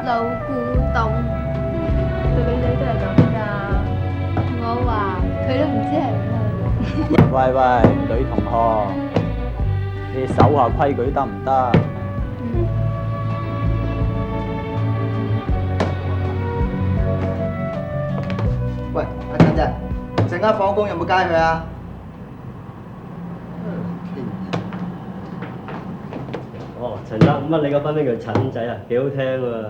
老古董，對女仔都係咁㗎。我話佢都唔知係咩。喂喂，女同學，你守下規矩得唔得？喂，阿陳仔，陣間放工有冇街去啊？哦，陳生，乜你個分名叫陳仔啊？幾好聽喎！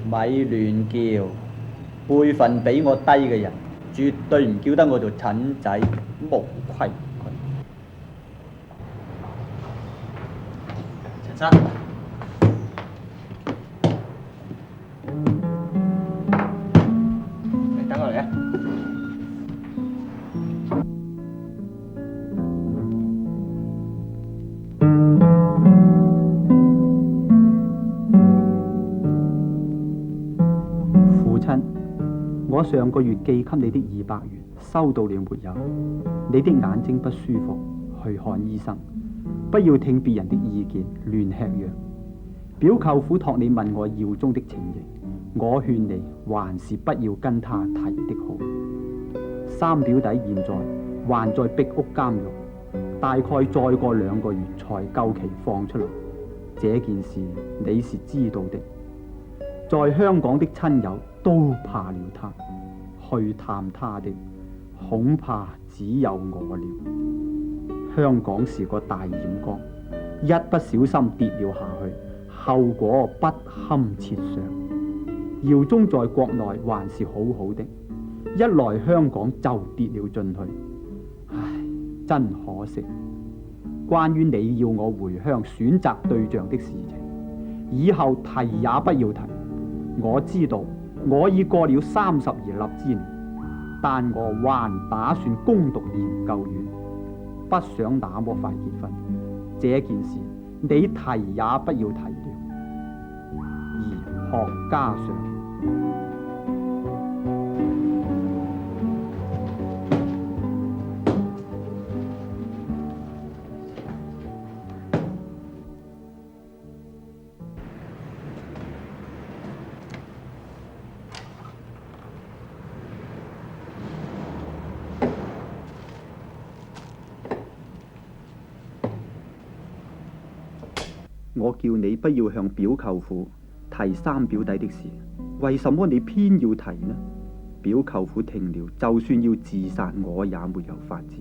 咪亂叫，輩份比我低嘅人，絕對唔叫得我做陳仔，無規矩。陳生，你等我嚟啊！父親，我上個月寄給你的200元收到了沒有？你的眼睛不舒服，去看醫生，不要聽別人的意見亂吃藥。表舅父託你問我耀宗的情形，我勸你還是不要跟他提的好。三表弟現在還在壁屋監獄，大概再過2個月才夠期放出來。這件事你是知道的。在香港的親友都怕了他，去探他的恐怕只有我了。香港是個大染缸，一不小心跌了下去，後果不堪設想。耀宗在國內還是好好的，一來香港就跌了進去，唉，真可惜。關於你要我回鄉選擇對象的事情，以後提也不要提。我知道我已過了30而立之年，但我還打算攻讀研究院，不想那麼快結婚。這件事你提也不要提了。而學家上。我叫你不要向表舅父提三表弟的事，為什麼你偏要提呢？表舅父聽了，就算要自殺，我也沒有法子。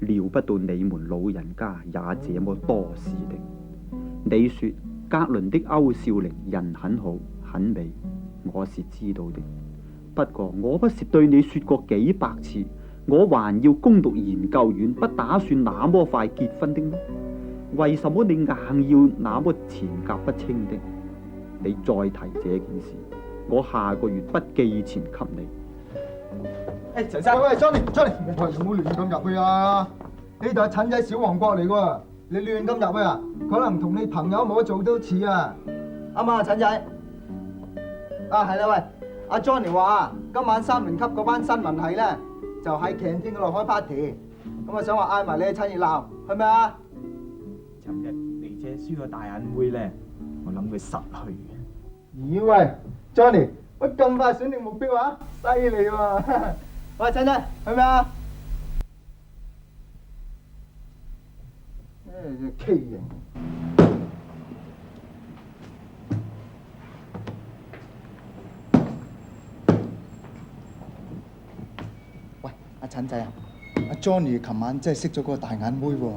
料不到你們老人家也這麼多事的。你說格倫的歐少玲人很好很美，我是知道的。不過我不是對你說過幾百次，我還要攻讀研究院，不打算那麼快結婚的嗎？為什麼你硬要那麼前夾不清的？你再提這件事，我下個月不寄錢給你。陳生，喂 Johnny，喂，唔好亂咁入去啊！呢度係陳仔小王國嚟㗎，你亂咁入去啊，可能同你朋友冇得做都似啊！啱啊，陳仔。啊，係啦，喂，阿 Johnny 話今晚3年級嗰班新聞系咧，就喺 canteen 嗰度開 party， 咁啊想話嗌埋你去趁熱鬧，係咪啊？尋日嚟姐輸個大眼妹咧，我諗佢實去嘅。咦喂 ，Johnny， 乜咁快選定目標啊？犀利喎！喂，陳仔，係咪啊？畸形。喂，阿陳仔啊，阿 Johnny 琴晚真係識咗個大眼妹喎。